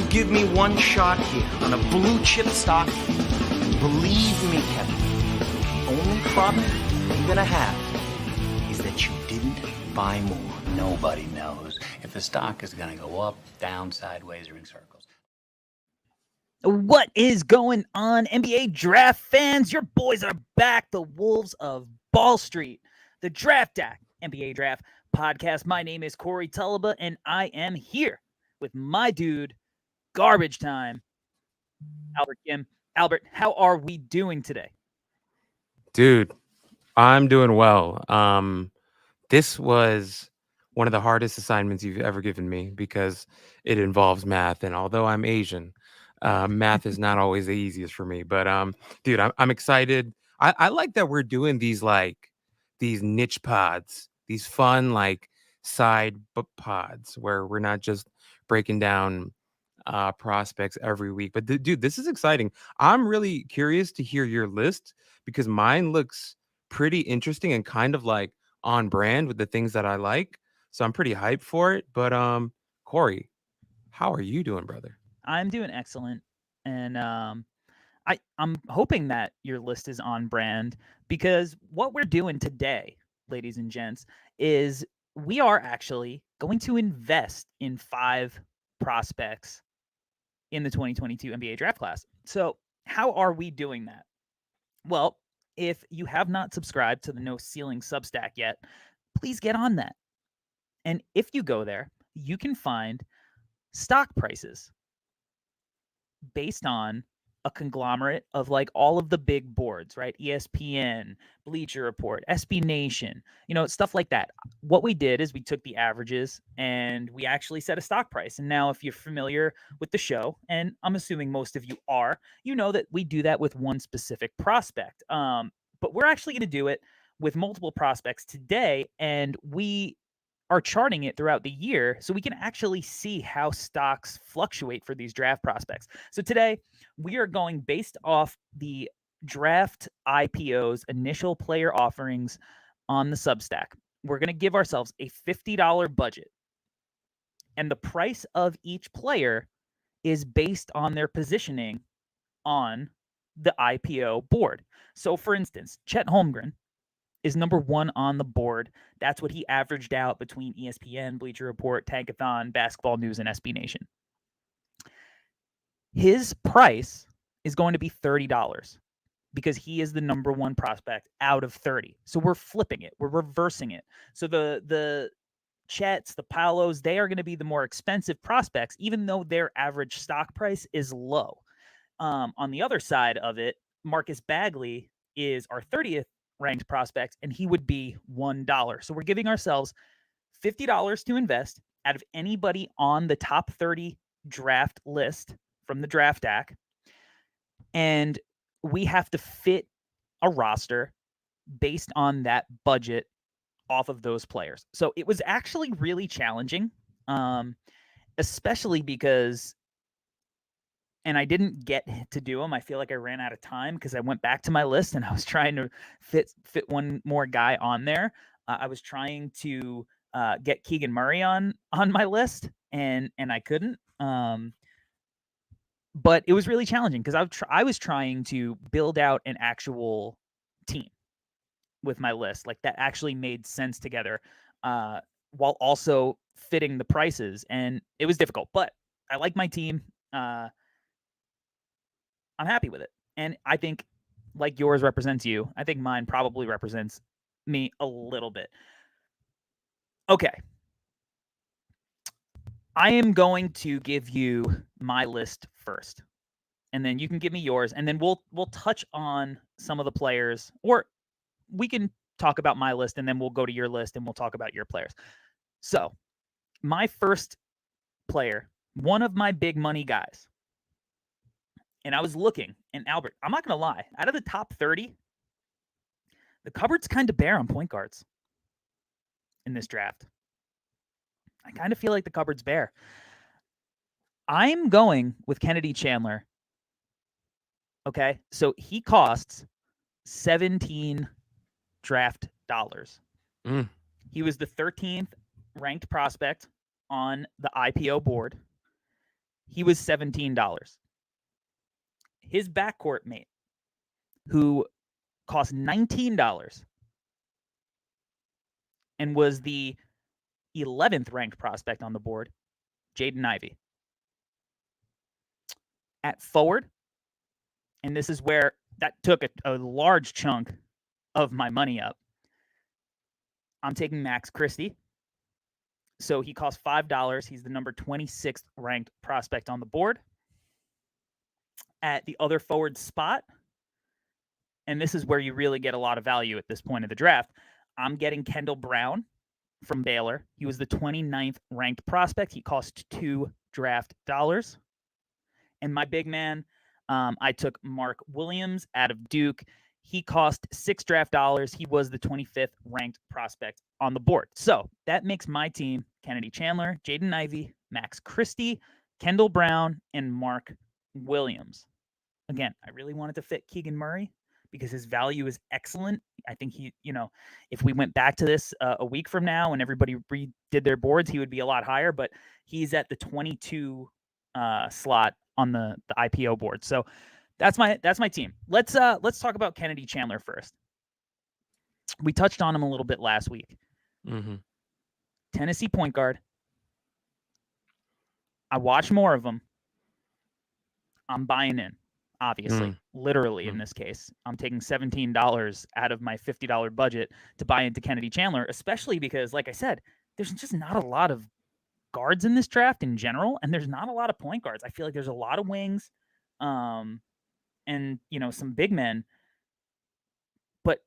give me one shot here on a blue chip stock, believe me, Kevin, the only problem you're gonna have is that you didn't buy more. Nobody knows if the stock is gonna go up, down, sideways, or in circles. What is going on, NBA draft fans? Your boys are back, the Wolves of Ball Street, the Draftdaq NBA Draft Podcast. My name is Corey Tulaba, and I am here with my dude, Garbage Time, Albert Kim. Albert, how are we doing today? Dude, I'm doing well. This was one of the hardest assignments you've ever given me because it involves math, and although I'm Asian, math is not always the easiest for me. But dude, I'm excited. I like that we're doing these niche pods, these fun side pods where we're not just breaking down prospects every week. But dude, this is exciting. I'm really curious to hear your list because mine looks pretty interesting and kind of on brand with the things that I like. So I'm pretty hyped for it. But Corey, how are you doing, brother? I'm doing excellent, and I'm hoping that your list is on brand because what we're doing today, ladies and gents, is we are actually going to invest in 5 prospects in the 2022 NBA draft class. So how are we doing that? Well, if you have not subscribed to the No Ceiling Substack yet, please get on that. And if you go there, you can find stock prices based on a conglomerate of all of the big boards, right? ESPN, Bleacher Report, SB Nation, stuff like that. What we did is we took the averages and we actually set a stock price. And now if you're familiar with the show, and I'm assuming most of you are, you know that we do that with one specific prospect. But we're actually going to do it with multiple prospects today, and we are charting it throughout the year so we can actually see how stocks fluctuate for these draft prospects. So today we are going based off the draft IPO's initial player offerings on the Substack. We're going to give ourselves a $50 budget, and the price of each player is based on their positioning on the IPO board. So for instance, Chet Holmgren is number 1 on the board. That's what he averaged out between ESPN, Bleacher Report, Tankathon, Basketball News, and SB Nation. His price is going to be $30 because he is the number 1 prospect out of 30. So we're flipping it. We're reversing it. So the Chets, the Paolos, they are going to be the more expensive prospects, even though their average stock price is low. On the other side of it, Marcus Bagley is our 30th ranked prospect, and he would be $1. So we're giving ourselves $50 to invest out of anybody on the top 30 draft list from the Draftdaq, and we have to fit a roster based on that budget off of those players. So it was actually really challenging, especially because, and I didn't get to do them. I feel like I ran out of time because I went back to my list and I was trying to fit one more guy on there. I was trying to get Keegan Murray on my list, and I couldn't. But it was really challenging because I was trying to build out an actual team with my list, that actually made sense together, while also fitting the prices, and it was difficult. But I like my team. I'm happy with it. And I think like yours represents you, I think mine probably represents me a little bit. Okay. I am going to give you my list first, and then you can give me yours, and then we'll touch on some of the players, or we can talk about my list and then we'll go to your list and we'll talk about your players. So my first player, one of my big money guys, and I was looking, and Albert, I'm not going to lie, out of the top 30, the cupboard's kind of bare on point guards in this draft. I kind of feel like the cupboard's bare. I'm going with Kennedy Chandler. Okay, so he costs 17 draft dollars. He was the 13th ranked prospect on the IPO board. he was $17. His backcourt mate, who cost $19 and was the 11th ranked prospect on the board, Jaden Ivy. At forward, and this is where that took a large chunk of my money up, I'm taking Max Christie. So he costs $5. He's the number 26th ranked prospect on the board. At the other forward spot, and this is where you really get a lot of value at this point of the draft, I'm getting Kendall Brown from Baylor. He was the 29th ranked prospect. He cost $2 draft dollars. And my big man, I took Mark Williams out of Duke. He cost $6 draft dollars. He was the 25th ranked prospect on the board. So that makes my team Kennedy Chandler, Jaden Ivy, Max Christie, Kendall Brown, and Mark Williams. Again, I really wanted to fit Keegan Murray because his value is excellent. I think he, if we went back to this a week from now and everybody redid their boards, he would be a lot higher, but he's at the 22 slot on the IPO board. So that's my team. Let's talk about Kennedy Chandler first. We touched on him a little bit last week. Mm-hmm. Tennessee point guard. I watch more of them. I'm buying in, obviously, literally in this case. I'm taking $17 out of my $50 budget to buy into Kennedy Chandler, especially because, like I said, there's just not a lot of guards in this draft in general, and there's not a lot of point guards. I feel like there's a lot of wings, and some big men. But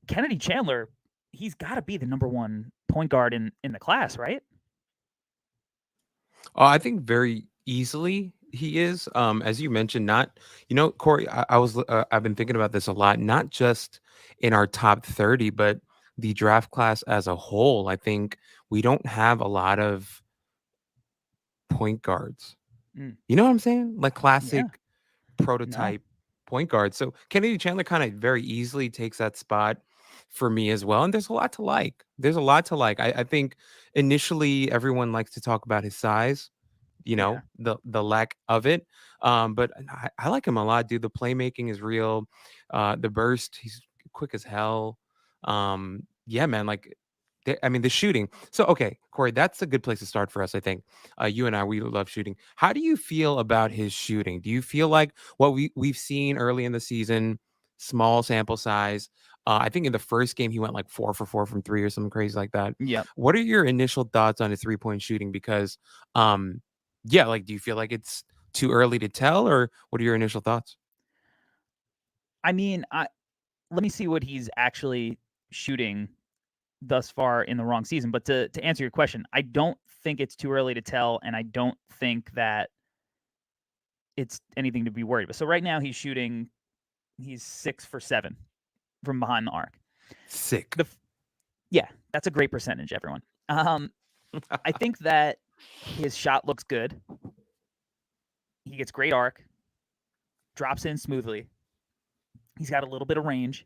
Kennedy Chandler, he's got to be the number one point guard in the class, right? I think very easily he is. As you mentioned, not, Corey, I've been thinking about this a lot, not just in our top 30, but the draft class as a whole. I think we don't have a lot of point guards. You know what I'm saying? Like classic prototype point guard. So Kennedy Chandler kind of very easily takes that spot for me as well. And there's a lot to like. I think initially everyone likes to talk about his size, the lack of it. But I like him a lot, dude. The playmaking is real. The burst, he's quick as hell. Yeah, man, like the shooting. So, okay, Corey, that's a good place to start for us, I think. You and I, we love shooting. How do you feel about his shooting? Do you feel like what we've seen early in the season, small sample size? I think in the first game, he went like 4 for 4 from 3 or something crazy like that. Yeah. What are your initial thoughts on his 3-point shooting? Because, do you feel like it's too early to tell, or what are your initial thoughts? I mean, let me see what he's actually shooting thus far in the wrong season. But to answer your question, I don't think it's too early to tell, and I don't think that it's anything to be worried about. So right now he's 6 for 7 from behind the arc. Sick. Yeah, that's a great percentage, everyone. I think that his shot looks good. He gets great arc, drops in smoothly. He's got a little bit of range.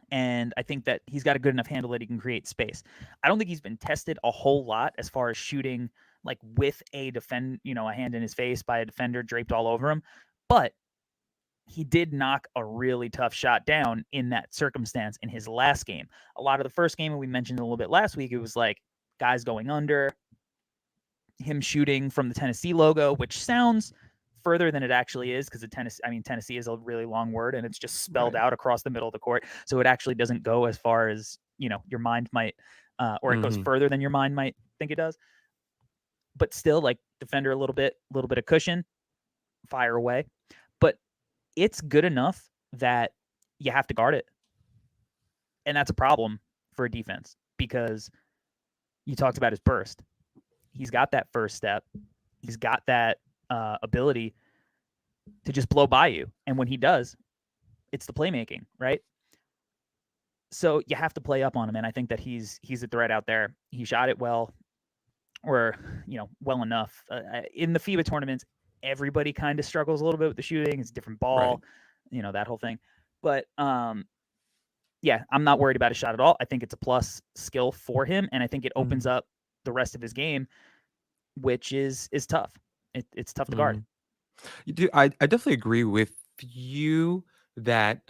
And I think that he's got a good enough handle that he can create space. I don't think he's been tested a whole lot as far as shooting like with a hand in his face by a defender draped all over him. But he did knock a really tough shot down in that circumstance in his last game. A lot of the first game, and we mentioned a little bit last week, it was like guys going under, him shooting from the Tennessee logo, which sounds further than it actually is because Tennessee is a really long word and it's just spelled out across the middle of the court. So it actually doesn't go as far as, your mind might, or it goes further than your mind might think it does. But still, like, defender a little bit of cushion, fire away. But it's good enough that you have to guard it. And that's a problem for a defense because you talked about his burst. He's got that first step. He's got that ability to just blow by you. And when he does, it's the playmaking, right? So you have to play up on him. And I think that he's a threat out there. He shot it well, or, well enough. In the FIBA tournaments, everybody kind of struggles a little bit with the shooting. It's a different ball, that whole thing. But yeah, I'm not worried about his shot at all. I think it's a plus skill for him. And I think it opens up the rest of his game, which is tough. It's tough to guard. You do. I definitely agree with you that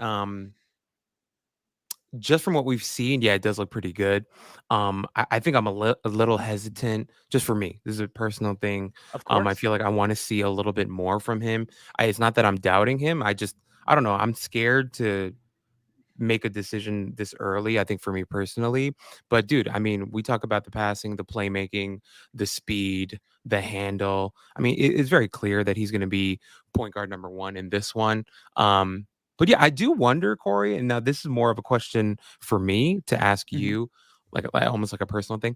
just from what we've seen, yeah, it does look pretty good. I think I'm a little hesitant, just for me. This is a personal thing. Of I course. feel like I want to see a little bit more from him. It's not that I'm doubting him. I don't know. I'm scared to make a decision this early, I think, for me personally. But dude, I mean, we talk about the passing, the playmaking, the speed, the handle. I mean, it's very clear that he's going to be point guard number one in this one. But yeah, I do wonder, Corey, and now this is more of a question for me to ask Mhm. you, like almost like a personal thing.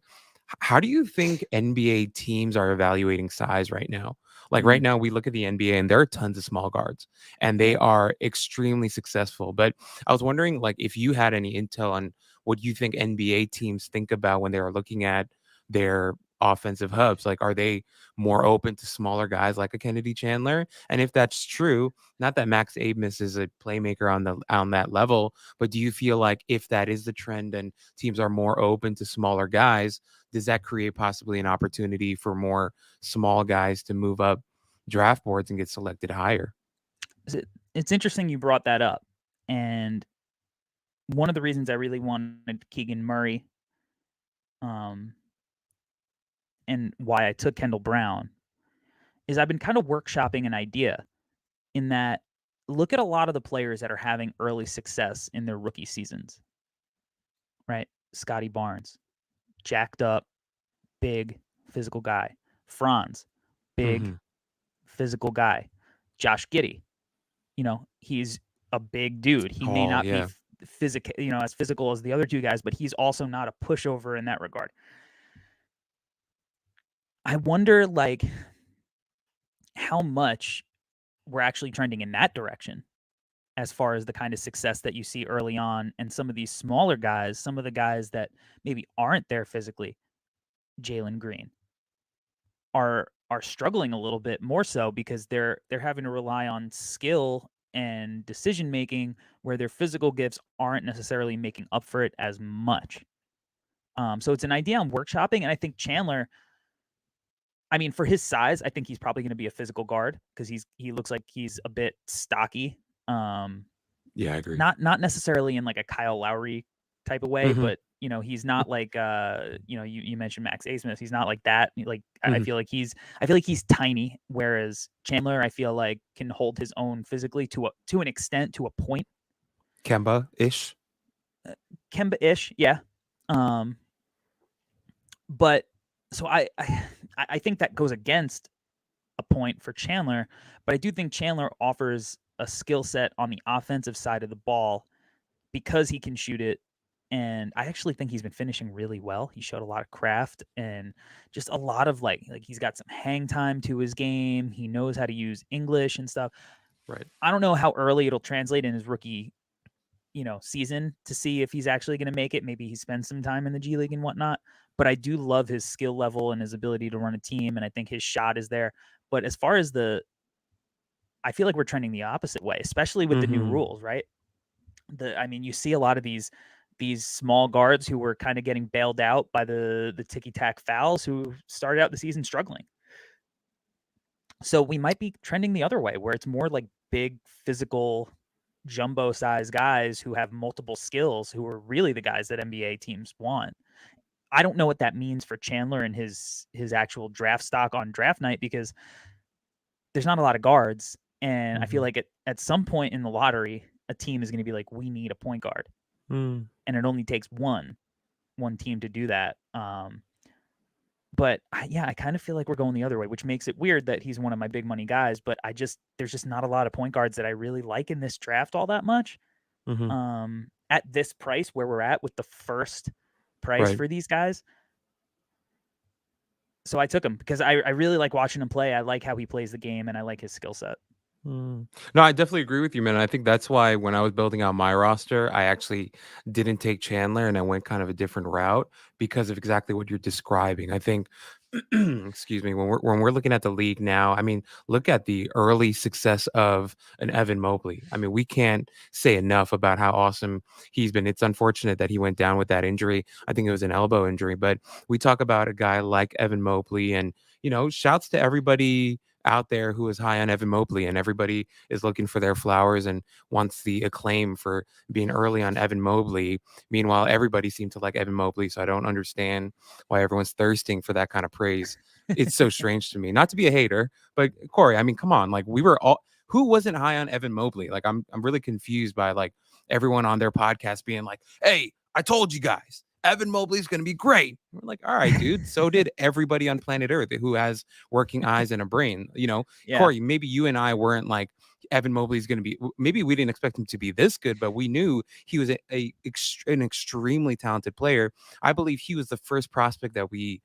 How do you think NBA teams are evaluating size right now? Like right Mm. now, we look at the NBA and there are tons of small guards and they Yeah. are extremely successful. But I was wondering, like, if you had any intel on what you think NBA teams think about when they are looking at their offensive hubs. Like, are they more open to smaller guys like a Kennedy Chandler? And if that's true, not that Max Abmas is a playmaker on that level, but do you feel like if that is the trend and teams are more open to smaller guys, does that create possibly an opportunity for more small guys to move up draft boards and get selected higher? It's interesting you brought that up. And one of the reasons I really wanted Keegan Murray, um, and why I took Kendall Brown is I've been kind of workshopping an idea in that look at a lot of the players that are having early success in their rookie seasons, right? Scotty Barnes, jacked up, big, physical guy. Franz, big, Mhm. physical guy. Josh Giddey, he's a big dude. He may Tall, not be yeah. physical, as physical as the other two guys, but he's also not a pushover in that regard. I wonder, like, how much we're actually trending in that direction as far as the kind of success that you see early on, and some of these smaller guys, some of the guys that maybe aren't there physically, Jalen Green, are struggling a little bit more so because they're having to rely on skill and decision making where their physical gifts aren't necessarily making up for it as much. So it's an idea I'm workshopping, and I think Chandler, I mean, for his size, I think he's probably going to be a physical guard because he looks like he's a bit stocky. Um, Yeah, I agree. not necessarily in like a Kyle Lowry type of way, Mhm. but he's not like you mentioned Max Abmas. He's not like that. Like I Mhm. feel like he's tiny, whereas Chandler I feel like can hold his own physically to an extent, to a point. Kemba-ish. Kemba-ish, yeah. Um, but so I think that goes against a point for Chandler, but I do think Chandler offers a skill set on the offensive side of the ball because he can shoot it. And I actually think he's been finishing really well. He showed a lot of craft and just a lot of like he's got some hang time to his game. He knows how to use English and stuff. Right. I don't know how early it'll translate in his rookie, season to see if he's actually going to make it. Maybe he spends some time in the G League and whatnot. But I do love his skill level and his ability to run a team, and I think his shot is there. But as far as I feel like we're trending the opposite way, especially with the new Mhm. rules, right? I mean, you see a lot of these small guards who were kind of getting bailed out by the ticky tack fouls who started out the season struggling. So we might be trending the other way, where it's more like big physical jumbo size guys who have multiple skills, who are really the guys that NBA teams want. I don't know what that means for Chandler and his actual draft stock on draft night, because there's not a lot of guards, and I feel Mhm. like at some point in the lottery, a team is going to be like, we need a point guard, Mm. and it only takes one team to do that. But I kind of feel like we're going the other way, which makes it weird that he's one of my big money guys. But there's just not a lot of point guards that I really like in this draft all that much. Mhm. At this price where we're at with the first price Right. for these guys. So I took him because I really like watching him play. I like how he plays the game, and I like his skill set. Mm. No, I definitely agree with you, man. I think that's why when I was building out my roster, I actually didn't take Chandler and I went kind of a different route because of exactly what you're describing. I think, excuse me, when we're looking at the league now, I mean, look at the early success of an Evan Mobley. I mean, we can't say enough about how awesome he's been. It's unfortunate that he went down with that injury. I think it was an elbow injury, but we talk about a guy like Evan Mobley, and shouts to everybody out there who is high on Evan Mobley, and everybody is looking for their flowers and wants the acclaim for being early on Evan Mobley. Meanwhile, everybody seemed to like Evan Mobley, so I don't understand why everyone's thirsting for that kind of praise. It's so strange to me. Not to be a hater, but Corey, I mean, come on, like we were all. Who wasn't high on Evan Mobley? Like I'm really confused by like everyone on their podcast being like, "Hey, I told you guys, Evan Mobley's going to be great." We're like, "All right, dude." So did everybody on planet Earth who has working eyes and a brain. Yeah. Corey, maybe you and I weren't like Evan Mobley's going to be. Maybe we didn't expect him to be this good, but we knew he was an extremely talented player. I believe he was the first prospect that we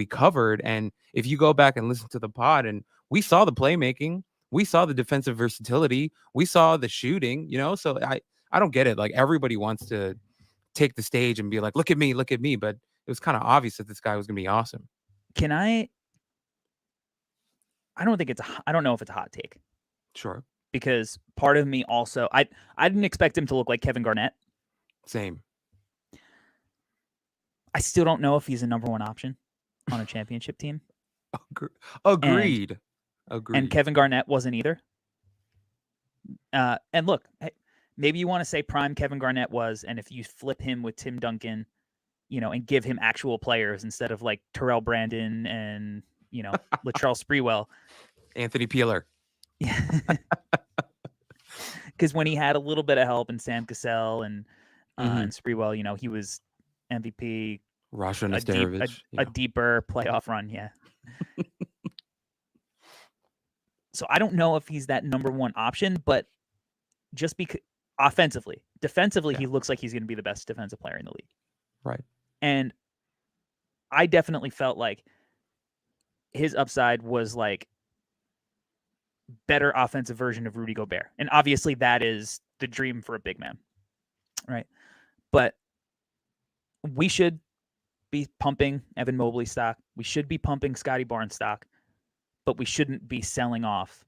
covered. And if you go back and listen to the pod, and we saw the playmaking. We saw the defensive versatility. We saw the shooting, so I don't get it. Like everybody wants to take the stage and be like, look at me. But it was kind of obvious that this guy was going to be awesome. I don't know if it's a hot take. Sure. Because part of me also, I didn't expect him to look like Kevin Garnett. Same. I still don't know if he's a number one option on a championship team. Agreed. And Kevin Garnett wasn't either. And look, maybe you want to say prime Kevin Garnett was, and if you flip him with Tim Duncan, and give him actual players instead of like Terrell Brandon and, Latrell Sprewell. Anthony Peeler. Yeah. Because when he had a little bit of help in Sam Cassell and Sprewell, he was MVP. Rasha Nesterovich. A deeper playoff run, yeah. So I don't know if he's that number one option, but just because defensively, he looks like he's going to be the best defensive player in the league. Right. And I definitely felt like his upside was like better offensive version of Rudy Gobert. And obviously that is the dream for a big man. Right. But we should be pumping Evan Mobley stock. We should be pumping Scotty Barnes stock. But we shouldn't be selling off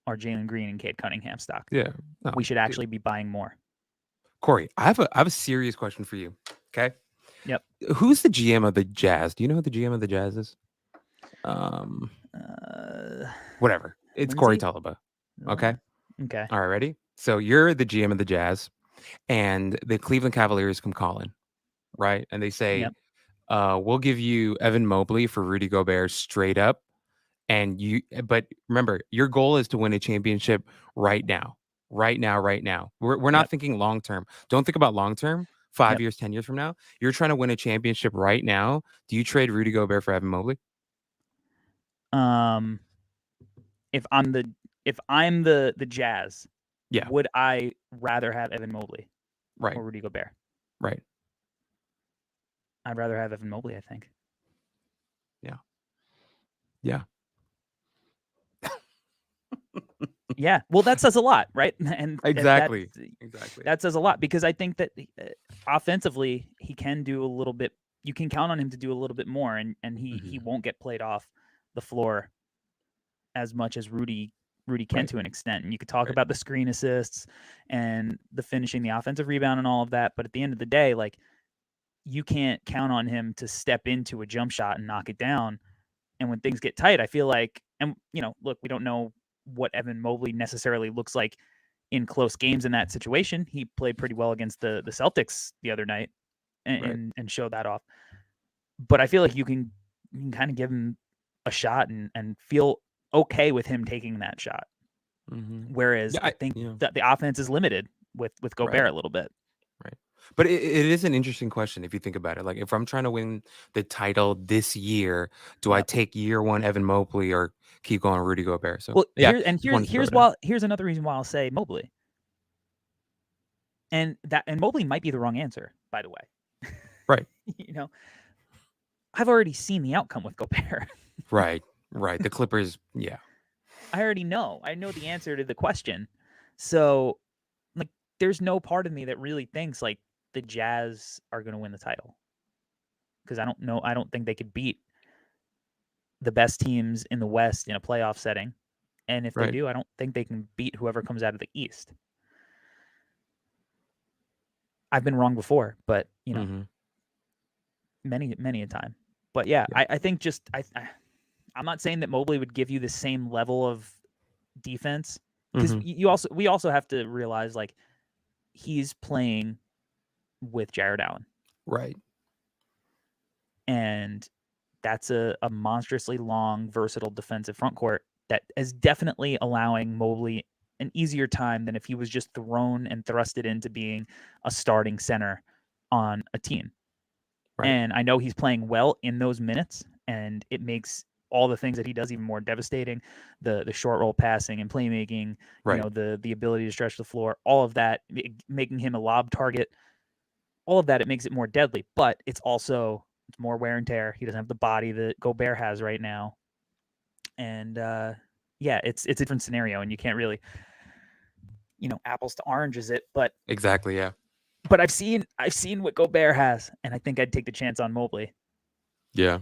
our Jalen Green and Cade Cunningham stock. Yeah. No, we should actually be buying more. Corey, I have a serious question for you. Okay. Yep. Who's the GM of the Jazz? Do you know who the GM of the Jazz is? Whatever. It's Lindsay? Corey Tulaba. Okay. Okay. All right. Ready? So you're the GM of the Jazz, and the Cleveland Cavaliers come calling, right? And they say, Yep. we'll give you Evan Mobley for Rudy Gobert straight up. But remember, your goal is to win a championship right now. We're not thinking long term. Don't think about long term. 5 years, 10 years from now, you're trying to win a championship right now. Do you trade Rudy Gobert for Evan Mobley? If I'm the Jazz, yeah, would I rather have Evan Mobley, right, or Rudy Gobert? Right. I'd rather have Evan Mobley, I think. Yeah. Yeah, well, that says a lot, right? And exactly. That says a lot, because I think that offensively he can do a little bit. You can count on him to do a little bit more, and he won't get played off the floor as much as Rudy can to an extent. And you could talk about the screen assists and the finishing, the offensive rebound, and all of that. But at the end of the day, like, you can't count on him to step into a jump shot and knock it down. And when things get tight, I feel like, and look, we don't know what Evan Mobley necessarily looks like in close games in that situation. He played pretty well against the Celtics the other night and showed that off. But I feel like you can kind of give him a shot and feel okay with him taking that shot. Mm-hmm. Whereas I think that the offense is limited with Gobert a little bit. Right. But it is an interesting question if you think about it. Like, if I'm trying to win the title this year, do I take year one Evan Mobley or keep going Rudy Gobert? So here's another reason why I'll say Mobley. And Mobley might be the wrong answer, by the way. Right. I've already seen the outcome with Gobert. Right. The Clippers, yeah. I already know. I know the answer to the question. So, like, there's no part of me that really thinks like the Jazz are going to win the title, because I don't know. I don't think they could beat the best teams in the West in a playoff setting. And if they do, I don't think they can beat whoever comes out of the East. I've been wrong before, but many a time. But I think I'm not saying that Mobley would give you the same level of defense, because Mm-hmm. we also have to realize, like, he's playing with Jared Allen, Right. and that's a monstrously long, versatile defensive front court that is definitely allowing Mobley an easier time than if he was just thrown and thrusted into being a starting center on a team. Right. And I know he's playing well in those minutes, and it makes all the things that he does even more devastating. The short roll passing and playmaking, Right. you know, the ability to stretch the floor, all of that, making him a lob target, all of that, it makes it more deadly. But it's also, it's more wear and tear. He doesn't have the body that Gobert has right now. And yeah, it's a different scenario, and you can't really, you know, apples to oranges it. But Exactly. Yeah. I've seen what Gobert has, and I think I'd take the chance on Mobley. Yeah.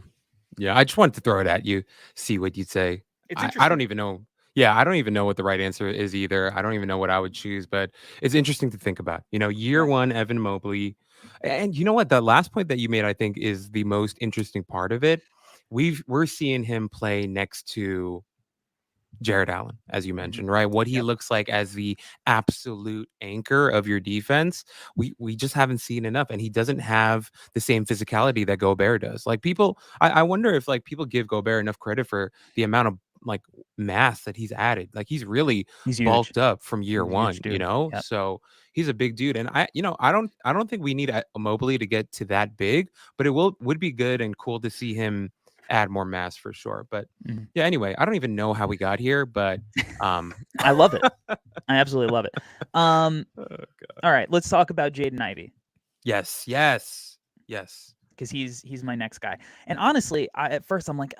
Yeah. I just wanted to throw it at you, see what you'd say. It's I interesting. don't even know. Yeah, I don't even know what the right answer is either. I don't even know what I would choose, but it's interesting to think about. You know, year Right. one, Evan Mobley. And you know what? The last point that you made, I think, is the most interesting part of it. We're seeing him play next to Jared Allen, as you mentioned, right? What he Yep. looks like as the absolute anchor of your defense, we just haven't seen enough. And he doesn't have the same physicality that Gobert does. Like people, I wonder if like people give Gobert enough credit for the amount of like mass that he's added. Like he's really He's huge. bulked up from year He's a huge one, you dude. know? Yep. So he's a big dude. And I don't think we need a Mobley to get to that big, but it would be good and cool to see him add more mass for sure. But yeah, anyway, I don't even know how we got here, but I love it. I absolutely love it. Oh, God. All right, let's talk about Jaden Ivy, Yes. because he's my next guy. And honestly, at first I'm like,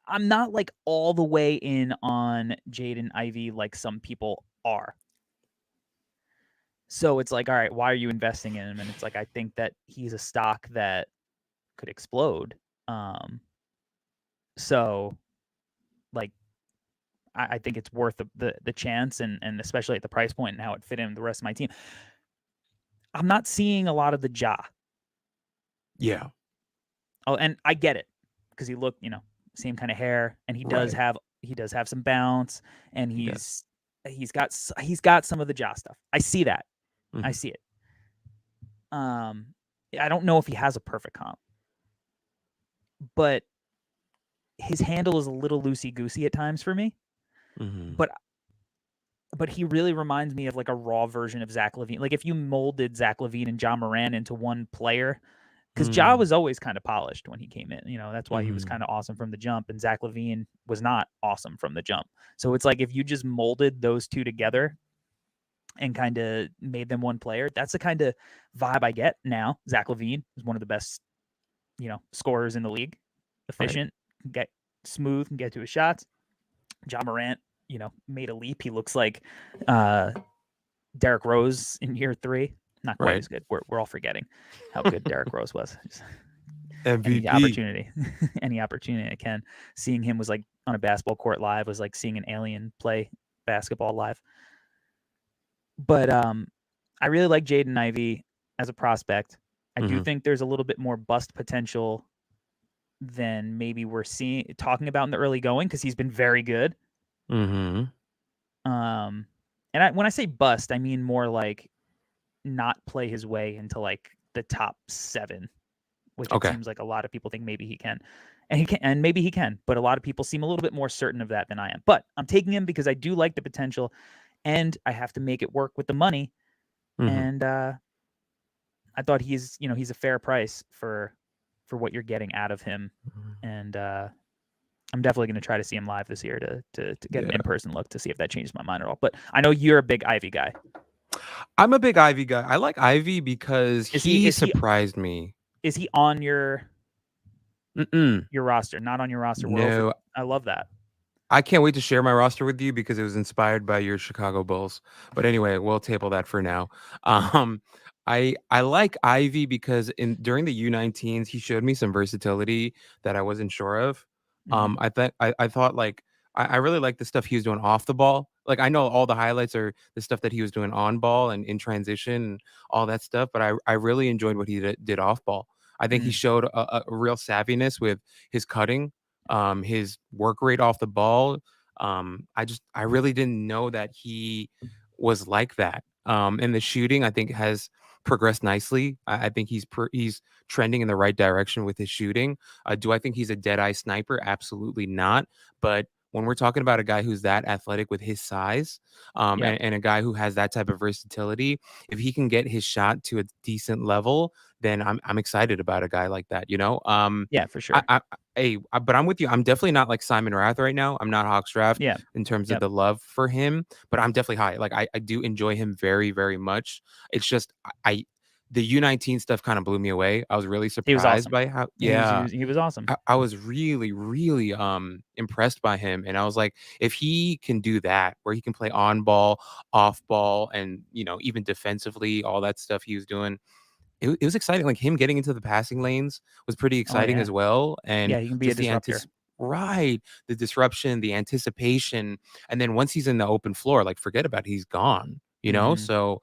I'm not like all the way in on Jaden Ivy like some people are. So it's like, all right, why are you investing in him? And it's like, I think that he's a stock that could explode. So like, I think it's worth the chance, and especially at the price point and how it fit in the rest of my team. I'm not seeing a lot of the Ja. Yeah. Oh, and I get it, because he looked, you know, same kind of hair, and he does Right. have some bounce, and He he's got some of the Ja stuff. I see that. I Mhm. see it. I don't know if he has a perfect comp, but his handle is a little loosey goosey at times for me. Mhm. But he really reminds me of like a raw version of Zach Levine. Like if you molded Zach Levine and Ja Morant into one player, because Ja Mm. was always kind of polished when he came in. You know, that's why he was Mhm. kind of awesome from the jump, and Zach Levine was not awesome from the jump. So it's like if you just molded those two together and kind of made them one player, that's the kind of vibe I get now. Zach Levine is one of the best, you know, scorers in the league. Right. Efficient, can get smooth, can get to his shots. Ja Morant, you know, made a leap. He looks like Derrick Rose in year 3. Not quite Right. as good. We're all forgetting how good Derrick Rose was. Any MVP. opportunity, any opportunity I can. Seeing him was like on a basketball court live was like seeing an alien play basketball live. But I really like Jaden Ivy as a prospect. I do Mhm. think there's a little bit more bust potential than maybe we're talking about in the early going, because he's been very good. Mhm. And when I say bust, I mean more like not play his way into like the top 7, which it Okay. seems like a lot of people think maybe he can. And he can, and maybe he can, but a lot of people seem a little bit more certain of that than I am. But I'm taking him because I do like the potential, and I have to make it work with the money. Mhm. And I thought he's a fair price for what you're getting out of him. And I'm definitely going to try to see him live this year to get an Yeah. in-person look to see if that changes my mind at all. But I know you're a big Ivy guy. I'm a big Ivy guy. I like Ivy because Is he surprised me. Is he on your Mm-mm. roster? Not on your roster. No, I love that. I can't wait to share my roster with you because it was inspired by your Chicago Bulls. But anyway, we'll table that for now. Um, I like Ivy because during the U19s, he showed me some versatility that I wasn't sure of. Mhm. I thought like I really like the stuff he was doing off the ball. Like I know all the highlights are the stuff that he was doing on ball and in transition and all that stuff, but I really enjoyed what he did off ball. I think he Mm. showed a real savviness with his cutting. His work rate off the ball. I really didn't know that he was like that. And the shooting, I think, has progressed nicely. I think he's trending in the right direction with his shooting. Do I think he's a dead eye sniper? Absolutely not. But when we're talking about a guy who's that athletic with his size, Yep. and a guy who has that type of versatility, if he can get his shot to a decent level, then I'm excited about a guy like that. Yeah, for I, sure. I, but I'm with you. I'm definitely not like Simon Rath right now. I'm not Hawks Draft Yeah. in terms of Yep. the love for him, but I'm definitely high. Like I do enjoy him very, very much. It's just the U19 stuff kind of blew me away. I was really He was surprised awesome. by how He was awesome. I was really, really impressed by him. And I was like, if he can do that, where he can play on ball, off ball, and even defensively, all that stuff he was doing, it was exciting. Like him getting into the passing lanes was pretty Oh exciting yeah. as well. And Yeah, he can be a just disruptor. right, the disruption, the anticipation, and then once he's in the open floor, like forget about it, he's gone. Mhm. So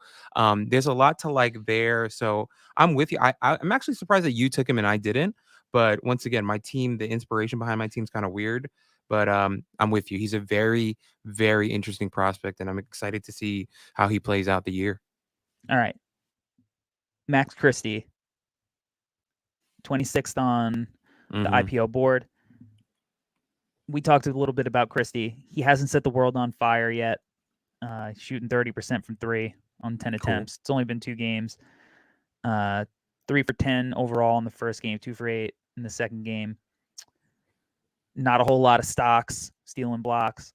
there's a lot to like there. So I'm with you. I'm actually surprised that you took him and I didn't. But once again, my team, the inspiration behind my team's kind of weird. But I'm with you. He's a very, very interesting prospect, and I'm excited to see how he plays out the year. All right. Max Christie, 26th on the Mhm. IPO board. We talked a little bit about Christie. He hasn't set the world on fire yet. Shooting 30% from 3 on 10 Cool. attempts. It's only been 2 games. 3 for 10 overall in the first game, 2 for 8 in the second game. Not a whole lot of stocks, stealing blocks.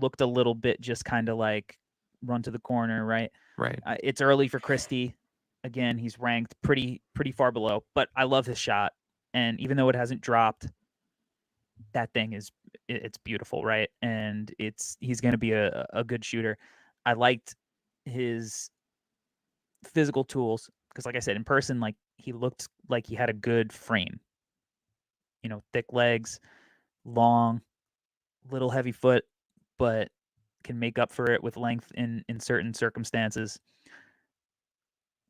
Looked a little bit just kind of like run to the corner, right? Right. It's early for Christie. Again, he's ranked pretty far below, but I love his shot. And even though it hasn't dropped, that thing it's beautiful, right? And he's going to be a good shooter. I liked his physical tools because, like I said, in person, like he looked like he had a good frame. Thick legs, long, little heavy foot, but can make up for it with length in certain circumstances.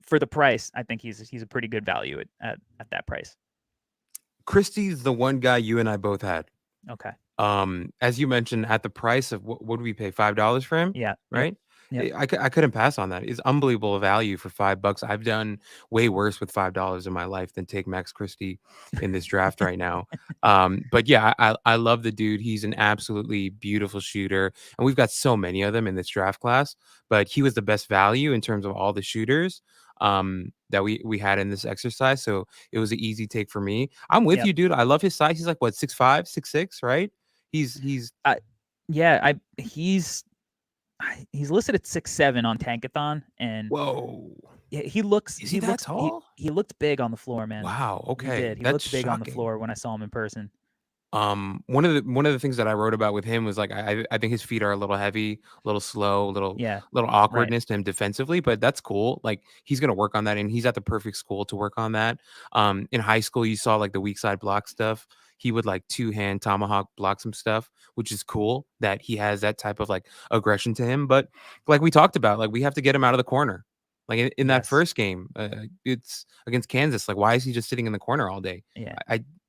For the price, I think he's a pretty good value at that price. Christie's the one guy you and I both had. Okay. As you mentioned, at the price of what did we pay? $5 for him? Yeah. Right? Yep. I couldn't pass on that. It's unbelievable value for $5. I've done way worse with $5 in my life than take Max Christie in this draft right now. But yeah, I love the dude. He's an absolutely beautiful shooter, and we've got so many of them in this draft class. But he was the best value in terms of all the shooters that we had in this exercise. So it was an easy take for me. I'm with Yep. you, dude. I love his size. He's like what, 6'5", 6'6", right? He's Yeah, he's listed at 6'7" on Tankathon, and whoa. he looks Is he that tall? he looked big on the floor, man. Wow. He Okay, did. He that's looked big on the shocking. floor when I saw him in person. One of the things that I wrote about with him was like I think his feet are a little heavy, a little slow, Yeah. little Right. awkwardness to him defensively, but that's cool. Like he's gonna work on that, and he's at the perfect school to work on that. In high school, you saw like the weak side block stuff. He would like 2-hand tomahawk block some stuff, which is cool that he has that type of like aggression to him. But like we talked about, like we have to get him out of the corner. Like in that Yes. first game, it's against Kansas. Like why is he just sitting in the corner all day? Yeah.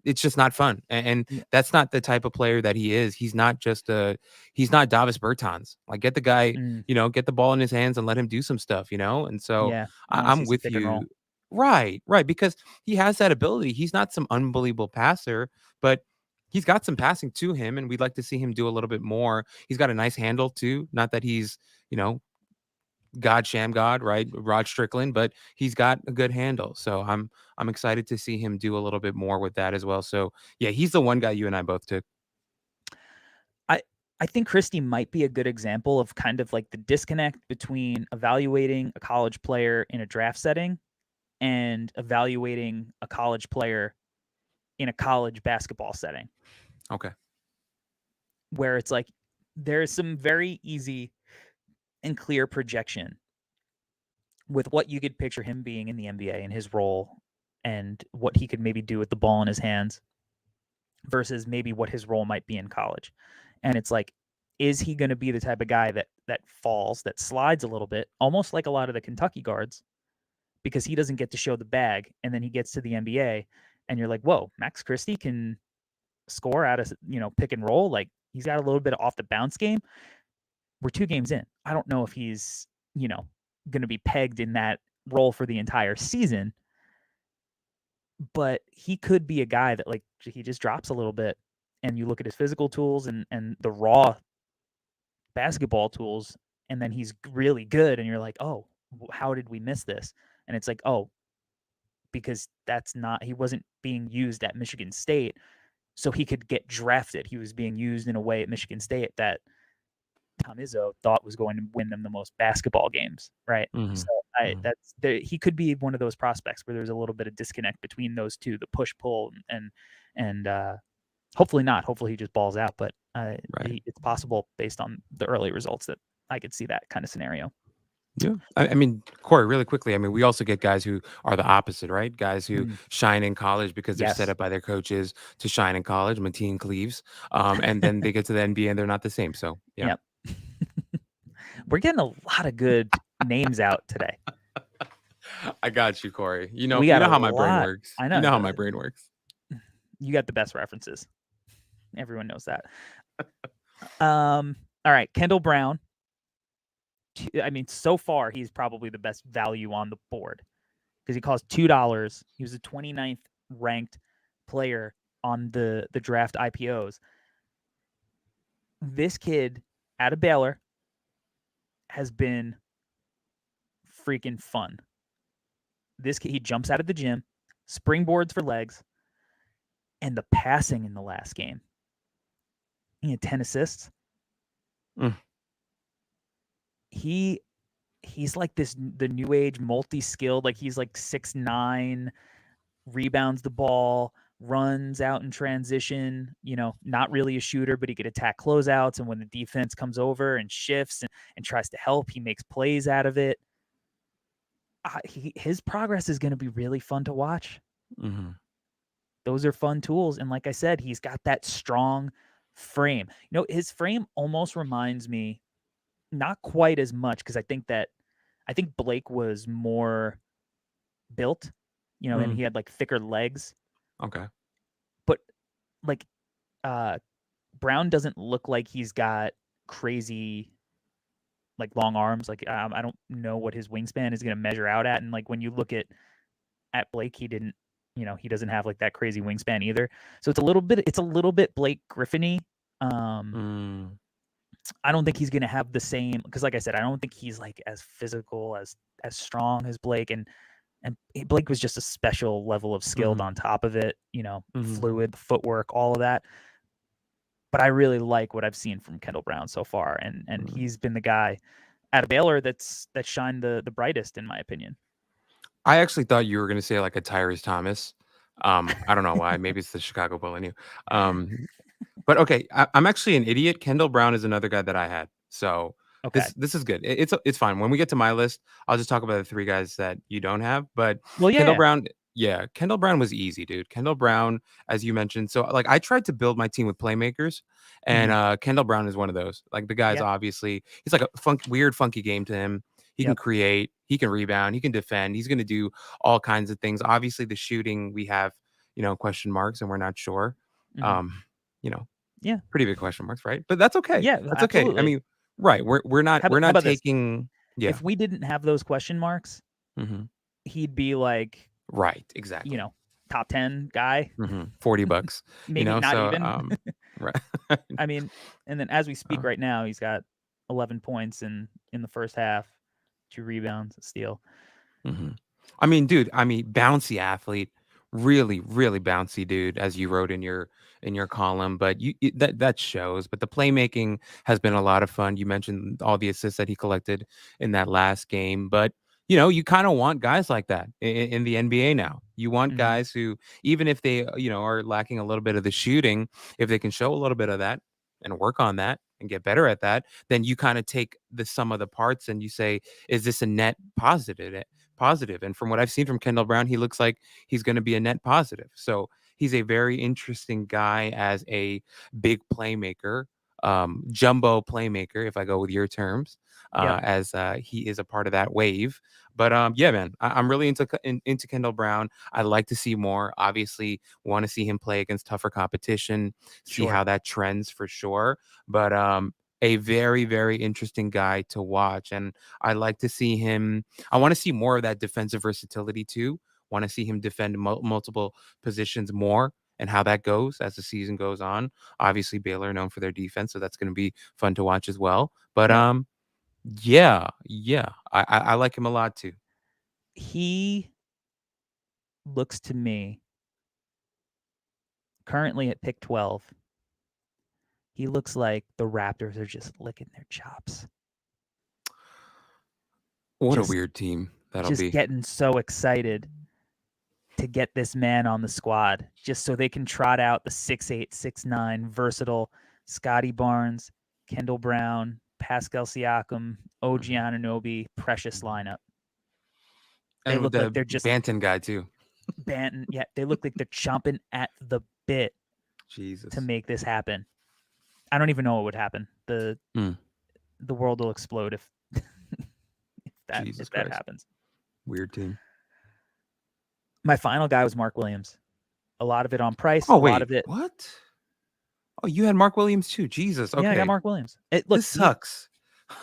It's just not fun. And Yeah. that's not the type of player that he is. He's not Davis Bertans. Like get the guy, Mm, get the ball in his hands and let him do some stuff, And so yeah. I want to I'm see some with pick and roll. you. Right, because he has that ability. He's not some unbelievable passer, but he's got some passing to him, and we'd like to see him do a little bit more. He's got a nice handle too. Not that he's, God Sham God, right? Rod Strickland, but he's got a good handle. So I'm excited to see him do a little bit more with that as well. So yeah, he's the one guy you and I both took. I think Christie might be a good example of kind of like the disconnect between evaluating a college player in a draft setting and evaluating a college player in a college basketball setting, Okay. where it's like there's some very easy and clear projection with what you could picture him being in the NBA and his role and what he could maybe do with the ball in his hands versus maybe what his role might be in college. And it's like, is he going to be the type of guy that falls, that slides a little bit, almost like a lot of the Kentucky guards, because he doesn't get to show the bag, and then he gets to the NBA, and you're like, whoa, Max Christie can score out of, pick and roll. Like, he's got a little bit of off the bounce game. We're 2 games in. I don't know if he's, going to be pegged in that role for the entire season, but he could be a guy that, like, he just drops a little bit, and you look at his physical tools and the raw basketball tools, and then he's really good, and you're like, oh, how did we miss this? And it's like, oh, because he wasn't being used at Michigan State, so he could get drafted. He was being used in a way at Michigan State that Tom Izzo thought was going to win them the most basketball games, right? So he could be one of those prospects where there's a little bit of disconnect between those two, the push-pull, and hopefully not. Hopefully he just balls out, but it's possible based on the early results that I could see that kind of scenario. Yeah. I mean, Corey, really quickly, I mean, we also get guys who are the opposite, right? Guys who shine in college because they're set up by their coaches to shine in college, Mateen Cleaves, and then they get to the NBA and they're not the same. So, yeah. Yep. We're getting a lot of good names out today. I got you, Corey. You know how my brain works. I know. You know how my brain works. You got the best references. Everyone knows that. All right, Kendall Brown. I mean, so far, he's probably the best value on the board because he costs $2. He was the 29th ranked player on the draft IPOs. This kid out of Baylor has been freaking fun. This kid, he jumps out of the gym, springboards for legs, and the passing in the last game. He had 10 assists. He's like the new age multi-skilled, like he's like 6'9", rebounds the ball, runs out in transition, not really a shooter, but he could attack closeouts, and when the defense comes over and shifts and tries to help, he makes plays out of it. His progress is going to be really fun to watch. Those are fun tools, and like I said, he's got that strong frame. His frame almost reminds me, not quite as much, because I think Blake was more built, and he had like thicker legs. Okay. But like Brown doesn't look like he's got crazy like long arms. Like I don't know what his wingspan is going to measure out at, and like when you look at Blake, he didn't, he doesn't have like that crazy wingspan either. So it's a little bit Blake Griffin-y. I don't think he's going to have the same, because like I said, I don't think he's like as physical, as strong as Blake, and Blake was just a special level of skilled on top of it, fluid, footwork, all of that. But I really like what I've seen from Kendall Brown so far, and he's been the guy out of Baylor that shined the brightest, in my opinion. I actually thought you were going to say like a Tyrese Thomas. I don't know why. Maybe it's the Chicago Bull in you. But okay, I'm actually an idiot. Kendall Brown is another guy that I had. So okay. This is good. It's fine. When we get to my list, I'll just talk about the 3 guys that you don't have. But Kendall Brown, Kendall Brown was easy, dude. Kendall Brown, as you mentioned. So like I tried to build my team with playmakers, and Kendall Brown is one of those. Like the guy's obviously, he's like a weird, funky game to him. He can create, he can rebound, he can defend. He's going to do all kinds of things. Obviously, the shooting we have, question marks, and we're not sure. Pretty big question marks, right? But that's okay. Yeah, that's absolutely. okay. I mean, right? We're not taking. Yeah. If we didn't have those question marks, he'd be like, right, exactly. Top 10 guy. $40. Maybe not so, even. Right. I mean, and then as we speak right now, he's got 11 points in the first half, 2 rebounds, a steal. I mean, dude. Bouncy athlete. Really, really bouncy dude, as you wrote in your column, but that shows. But the playmaking has been a lot of fun. You mentioned all the assists that he collected in that last game, but you kind of want guys like that in the NBA now. You want guys who, even if they are lacking a little bit of the shooting, if they can show a little bit of that and work on that and get better at that, then you kind of take the sum of the parts and you say, is this a net positive? And from what I've seen from Kendall Brown, he looks like he's going to be a net positive. So he's a very interesting guy as a big playmaker, jumbo playmaker, if I go with your terms. Yep. as he is a part of that wave. But yeah, man, I'm really into Kendall Brown. I'd like to see more. Obviously, want to see him play against tougher competition, see Sure. how that trends for sure. But a very, very interesting guy to watch. And I like to see him. I want to see more of that defensive versatility too. Want to see him defend multiple positions more and how that goes as the season goes on. Obviously, Baylor known for their defense, so that's going to be fun to watch as well. But Yep. yeah, I like him a lot too. He looks to me currently at pick 12. He looks like the Raptors are just licking their chops. What Just- a weird team that'll Just be. getting so excited to get this man on the squad just so they can trot out the 6'8", 6'9", versatile Scotty Barnes, Kendall Brown, Pascal Siakam, OG Anunoby, precious lineup. They And look the like they're just Banton guy too. Banton. Yeah, they look like they're chomping at the bit Jesus. to make this happen. I don't even know what would happen. The world will explode if Jesus if that Christ. happens. Weird team. My final guy was Mark Williams. A lot of it on price. Oh a wait, lot of it. what? Oh, you had Mark Williams too. Jesus. Okay. Yeah, I got Mark Williams. Look, this sucks.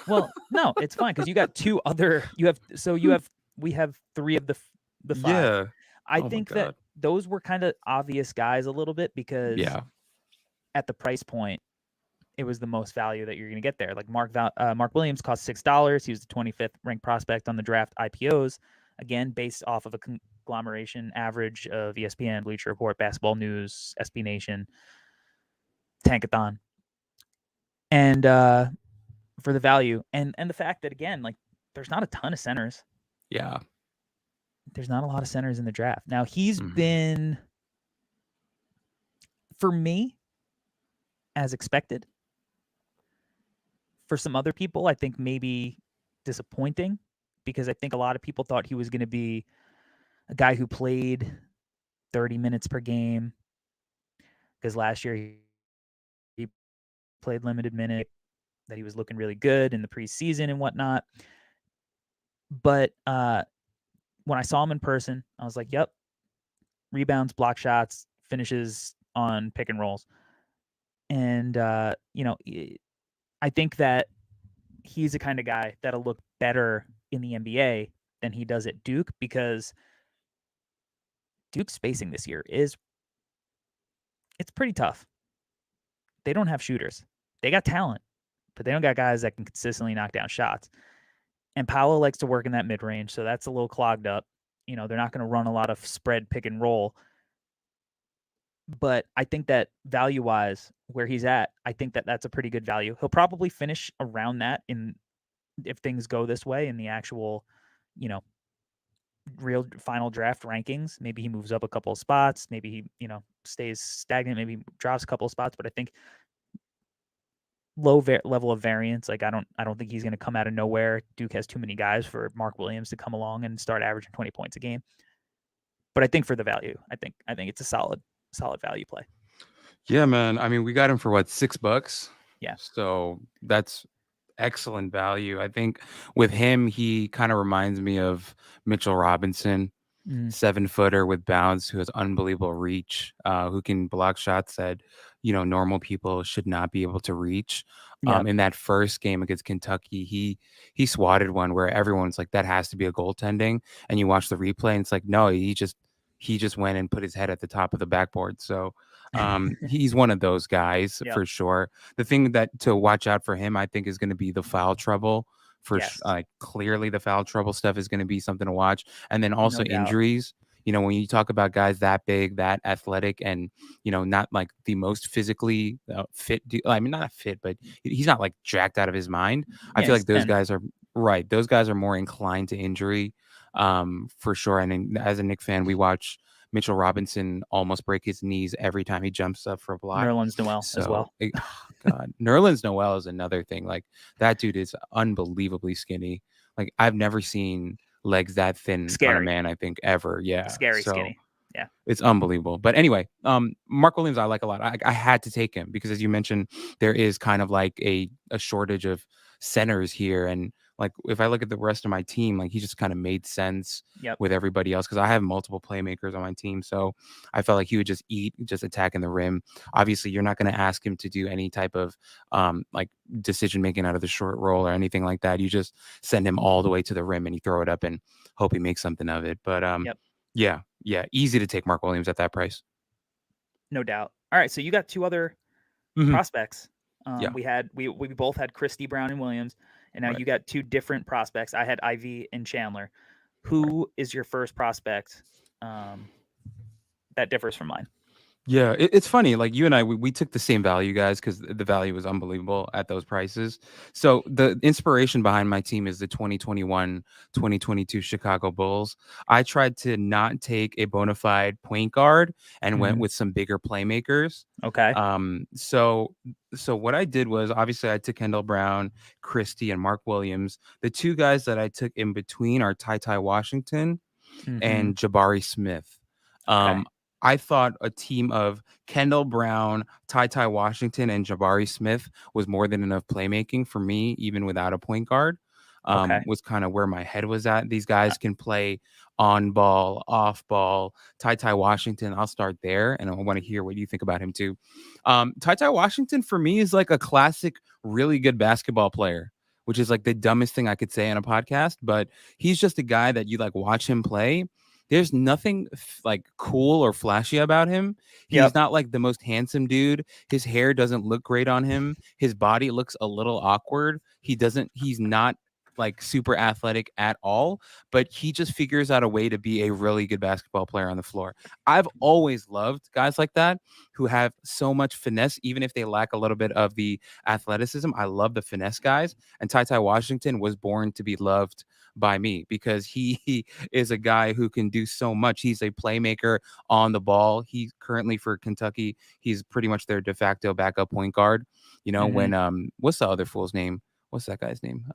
well, no, it's fine because you got two other. We have three of the five. Yeah. I Oh my think that God. those were kind of obvious guys a little bit because at the price point, it was the most value that you're going to get there. Like Mark Williams cost $6. He was the 25th ranked prospect on the draft IPOs. Again, based off of a conglomeration average of ESPN, Bleacher Report, Basketball News, SB Nation, Tankathon. And for the value and the fact that, again, like there's not a ton of centers. Yeah. There's not a lot of centers in the draft. Now, he's been, for me, as expected. For some other people, I think maybe disappointing because I think a lot of people thought he was going to be a guy who played 30 minutes per game because last year he played limited minutes, that he was looking really good in the preseason and whatnot. But when I saw him in person, I was like, yep, rebounds, block shots, finishes on pick and rolls. And, I think that he's the kind of guy that'll look better in the NBA than he does at Duke because Duke's spacing this year it's pretty tough. They don't have shooters. They got talent, but they don't got guys that can consistently knock down shots. And Paolo likes to work in that mid-range, so that's a little clogged up. They're not going to run a lot of spread pick and roll. But I think that value-wise, where he's at, I think that that's a pretty good value. He'll probably finish around that if things go this way in the actual, real final draft rankings. Maybe he moves up a couple of spots. Maybe he, stays stagnant. Maybe drops a couple of spots. But I think low level of variance. Like I don't think he's going to come out of nowhere. Duke has too many guys for Mark Williams to come along and start averaging 20 points a game. But I think for the value, I think it's a solid value play. Yeah, man. I mean, we got him for what, $6? Yeah. So that's excellent value. I think with him, he kind of reminds me of Mitchell Robinson, 7-footer with bounce, who has unbelievable reach, who can block shots that, normal people should not be able to reach. Yep. In that first game against Kentucky, he swatted one where everyone's like, that has to be a goaltending. And you watch the replay and it's like, no, he just went and put his head at the top of the backboard. So he's one of those guys for sure. The thing that to watch out for him, I think, is going to be the foul trouble. Clearly the foul trouble stuff is going to be something to watch. And then also injuries. When you talk about guys that big, that athletic, and, not like the most physically fit. I mean, not fit, but he's not like jacked out of his mind. I feel like those guys are right. Those guys are more inclined to injury for sure. And as a Knicks fan, we watch Mitchell Robinson almost break his knees every time he jumps up for a block. Nerlens Noel as well. God, Nerlens Noel is another thing. Like that dude is unbelievably skinny. Like I've never seen legs that thin on a man, I think, ever. Yeah. Skinny. Yeah. It's unbelievable. But anyway, Mark Williams, I like a lot. I had to take him because, as you mentioned, there is kind of like a shortage of centers here. And like, if I look at the rest of my team, like he just kind of made sense Yep. with everybody else because I have multiple playmakers on my team. So I felt like he would just eat, just attacking the rim. Obviously, you're not going to ask him to do any type of like decision making out of the short roll or anything like that. You just send him all the way to the rim and you throw it up and hope he makes something of it. But Yep. yeah, easy to take Mark Williams at that price. No doubt. All right, so you got two other prospects. Yeah. We both had Christie, Brown, and Williams, and now Right. you got two different prospects. I had Ivy and Chandler. Who is your first prospect that differs from mine? Yeah, it's funny. Like you and I, we took the same value, guys, because the value was unbelievable at those prices. So the inspiration behind my team is the 2021-2022 Chicago Bulls. I tried to not take a bona fide point guard and went with some bigger playmakers. Okay. So what I did was obviously I took Kendall Brown, Christie, and Mark Williams. The two guys that I took in between are Ty Washington and Jabari Smith. Okay. I thought a team of Kendall Brown, Ty Washington, and Jabari Smith was more than enough playmaking for me, even without a point guard. Was kind of where my head was at. These guys can play on ball, off ball. Ty Washington, I'll start there, and I want to hear what you think about him too. Ty Washington for me is like a classic, really good basketball player, which is like the dumbest thing I could say on a podcast, but he's just a guy that you like watch him play. There's nothing like cool or flashy about him. He's not like the most handsome dude. His hair doesn't look great on him. His body looks a little awkward. He's not like super athletic at all, but he just figures out a way to be a really good basketball player on the floor. I've always loved guys like that who have so much finesse, even if they lack a little bit of the athleticism. I love the finesse guys, and Ty Washington was born to be loved by me because he is a guy who can do so much. He's a playmaker on the ball. He's currently for Kentucky. He's pretty much their de facto backup point guard. You know, when what's the other fool's name? What's that guy's name?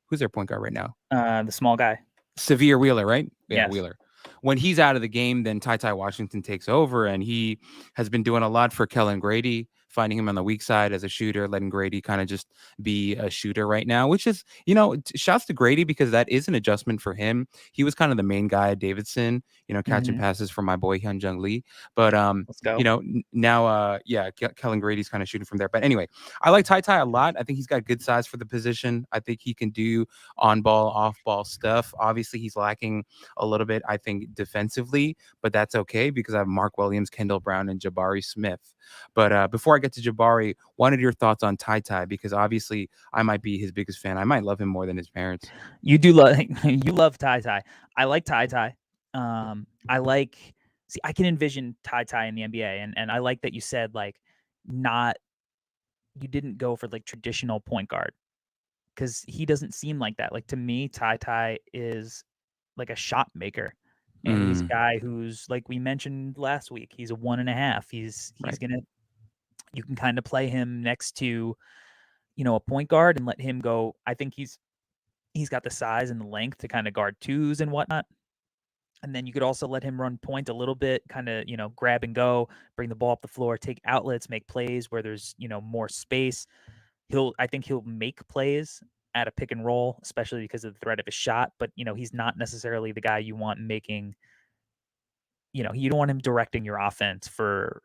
Who's their point guard right now? The small guy. Severe Wheeler, right? Yeah, Yes. Wheeler. When he's out of the game, then Ty Washington takes over, and he has been doing a lot for Kellen Grady, finding him on the weak side as a shooter, letting Grady kind of just be a shooter right now, which is, you know, shouts to Grady because that is an adjustment for him. He was kind of the main guy at Davidson, you know, catching passes from my boy Hyun Jung Lee. But Let's go. you know, now Kellen Grady's kind of shooting from there. But anyway, I like Ty a lot. I think he's got good size for the position. I think he can do on ball, off ball stuff. Obviously, he's lacking a little bit, I think, defensively, but that's okay because I have Mark Williams, Kendall Brown, and Jabari Smith. But before I get to Jabari, wanted your thoughts on Ty because obviously I might be his biggest fan. I might love him more than his parents. You love Ty. I like Ty. I can envision Ty in the NBA, and I like that you said like you didn't go for like traditional point guard because he doesn't seem like that. Like to me, Ty is like a shot maker. And he's a guy who's, like we mentioned last week, he's a 1.5. He's gonna, you can kind of play him next to, you know, a point guard and let him go. I think he's got the size and the length to kind of guard twos and whatnot. And then you could also let him run point a little bit, kind of, you know, grab and go, bring the ball up the floor, take outlets, make plays where there's, you know, more space. I think he'll make plays at a pick and roll, especially because of the threat of his shot. But, you know, he's not necessarily the guy you want making, you know, you don't want him directing your offense for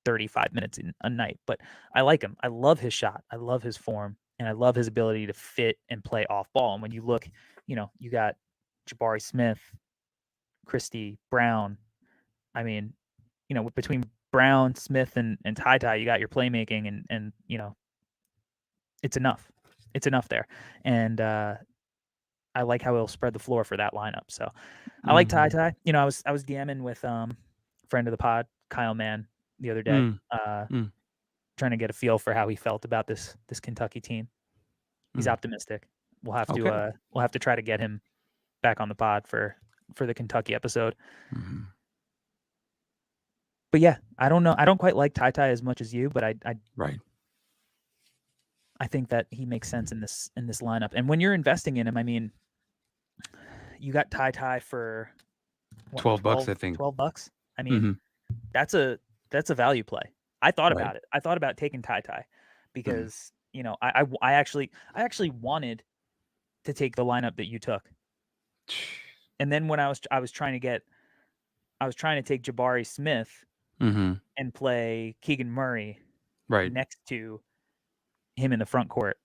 35 minutes a night. But I like him. I love his shot. I love his form. And I love his ability to fit and play off ball. And when you look, you know, you got Jabari Smith, Christie, Brown. I mean, you know, between Brown, Smith, and Ty, you got your playmaking, and you know, it's enough. It's enough there. And I like how he'll spread the floor for that lineup. So I like Ty. You know, I was DMing with friend of the pod, Kyle Mann, the other day, trying to get a feel for how he felt about this Kentucky team. He's optimistic. We'll have to try to get him back on the pod for the Kentucky episode. But yeah, I don't know. I don't quite like Ty as much as you, but I think that he makes sense in this lineup. And when you're investing in him, I mean, you got Ty for what, $12, I think. $12. I mean, that's a value play. I thought about it. I thought about taking Ty because you know, I actually wanted to take the lineup that you took, and then when I was trying to take Jabari Smith Mm-hmm. and play Keegan Murray Right. next to him in the front court,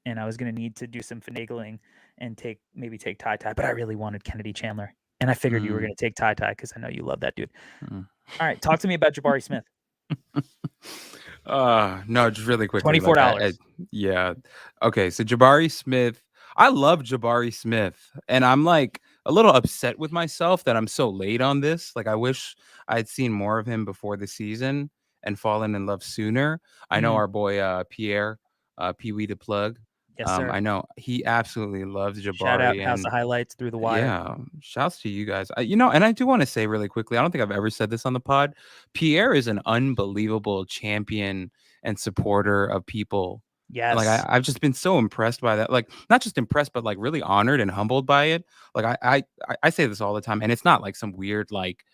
and I was going to need to do some finagling and maybe take Ty, but I really wanted Kennedy Chandler, and I figured you were going to take Ty because I know you love that dude. Mm. All right, talk to me about Jabari Smith. No, just really quickly. $24. Yeah. Okay, so Jabari Smith, I love Jabari Smith, and I'm like a little upset with myself that I'm so late on this. Like, I wish I'd seen more of him before the season and fallen in love sooner. I know our boy Pierre, Pee Wee the plug. Yes, sir. I know he absolutely loves Jabari. Shout out House of Highlights through the wire. Yeah, shouts to you guys. And I do want to say really quickly, I don't think I've ever said this on the pod. Pierre is an unbelievable champion and supporter of people. Yes. Like I've just been so impressed by that. Like not just impressed, but like really honored and humbled by it. Like I say this all the time, and it's not like some weird like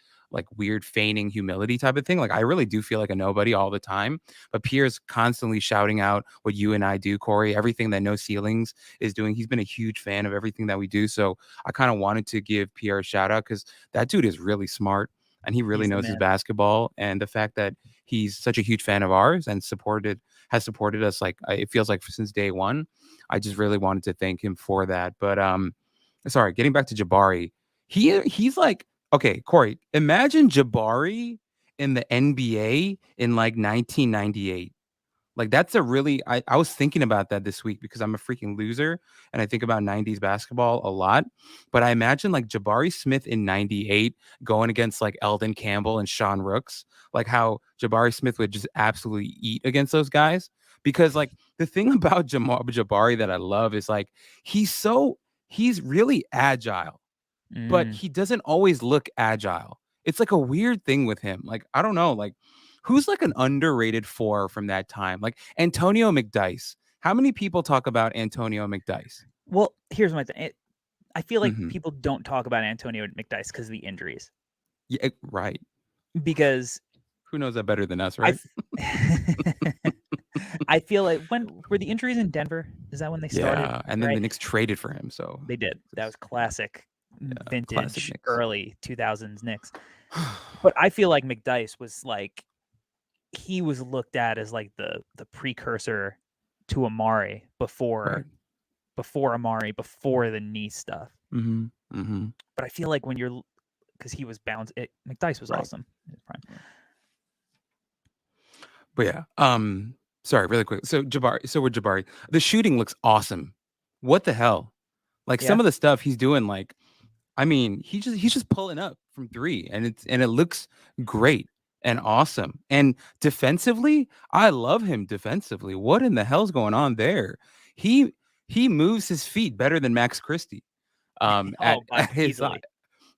weird feigning humility type of thing. Like I really do feel like a nobody all the time. But Pierre's constantly shouting out what you and I do, Corey, everything that No Ceilings is doing. He's been a huge fan of everything that we do. So I kind of wanted to give Pierre a shout out because that dude is really smart and he really knows his basketball. And the fact that he's such a huge fan of ours and has supported us, like it feels like since day one. I just really wanted to thank him for that. But sorry, getting back to Jabari, he's like, okay, Corey, imagine Jabari in the NBA in like 1998. Like that's a really, I was thinking about that this week because I'm a freaking loser and I think about 90s basketball a lot. But I imagine like Jabari Smith in 98 going against like Eldon Campbell and Sean Rooks, like how Jabari Smith would just absolutely eat against those guys. Because like the thing about Jabari that I love is like he's really agile, but he doesn't always look agile. It's like a weird thing with him. Like, I don't know, like who's like an underrated four from that time? Like Antonio McDyess. How many people talk about Antonio McDyess? Well, here's my thing. I feel like people don't talk about Antonio McDyess because of the injuries. Yeah, right. Because who knows that better than us, right? I feel like were the injuries in Denver? Is that when they started? Yeah, and then the Knicks traded for him, so they did. That was classic, vintage, early 2000s Knicks. But I feel like McDyess was like he was looked at as like the precursor to Amari before Amari, before the knee stuff. But I feel like because he was bound, McDyess was awesome in his prime. But yeah, sorry, really quick. So with Jabari, the shooting looks awesome. What the hell? Like some of the stuff he's doing, like, I mean, he's just pulling up from three, and it looks great and awesome. And defensively, I love him defensively. What in the hell's going on there? He moves his feet better than Max Christie. At his size.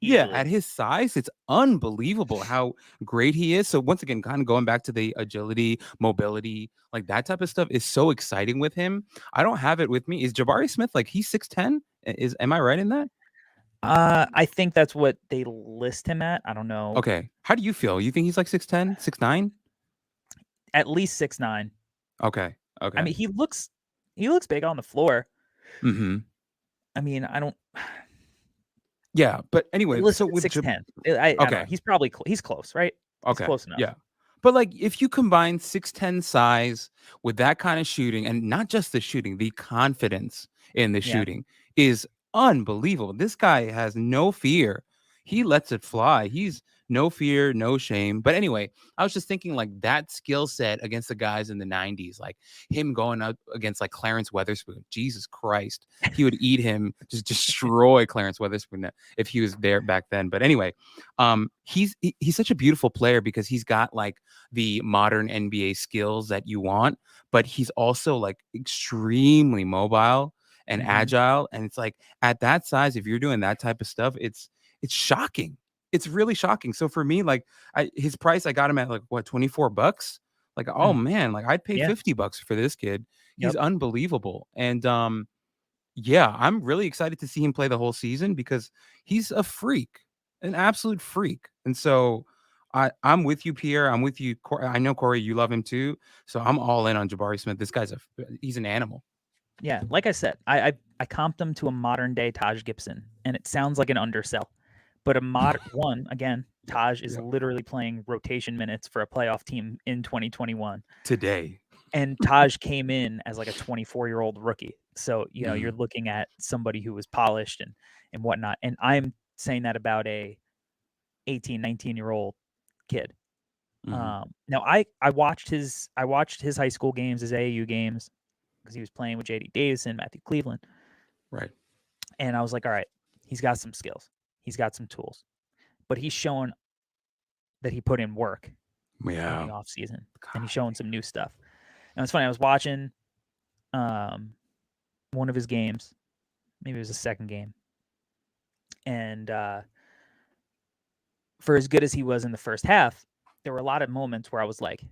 Yeah, at his size, it's unbelievable how great he is. So once again, kind of going back to the agility, mobility, like that type of stuff is so exciting with him. I don't have it with me. Is Jabari Smith like he's 6'10"? Am I right in that? I think that's what they list him at. I don't know. Okay. How do you feel? You think he's like 6'10", 6'9"? At least 6'9". Okay. I mean, he looks big on the floor. I mean, I don't. Yeah, but anyway, so with 6'10", I don't know. He's close, right? Okay, he's close enough. Yeah, but like if you combine 6'10" size with that kind of shooting, and not just the shooting, the confidence in the shooting is unbelievable. This guy has no fear. He lets it fly. He's no fear, no shame. But anyway, I was just thinking like that skill set against the guys in the 90s, like him going up against like Clarence Weatherspoon. Jesus Christ. He would eat him, just destroy Clarence Weatherspoon if he was there back then. But anyway, he's such a beautiful player because he's got like the modern NBA skills that you want, but he's also like extremely mobile and agile. And it's like at that size, if you're doing that type of stuff, it's shocking. It's really shocking. So for me, like his price, I got him at like what, $24. Like, oh man, like I'd pay $50 for this kid. He's unbelievable. And yeah, I'm really excited to see him play the whole season because he's a freak, an absolute freak. And so I'm with you, Pierre. I'm with you. I know, Corey, you love him too. So I'm all in on Jabari Smith. This guy's he's an animal. Yeah, like I said, I comped him to a modern day Taj Gibson, and it sounds like an undersell. But again, Taj is literally playing rotation minutes for a playoff team in 2021 today. And Taj came in as like a 24-year-old rookie. So, you're looking at somebody who was polished and whatnot. And I'm saying that about a 18, 19-year-old kid. Now I watched his high school games, his AAU games, because he was playing with J.D. Davison, Matthew Cleveland. Right. And I was like, all right, he's got some skills. He's got some tools. But he's shown that he put in work in the offseason. And he's showing some new stuff. And it's funny, I was watching one of his games. Maybe it was the second game. And for as good as he was in the first half, there were a lot of moments where I was like, a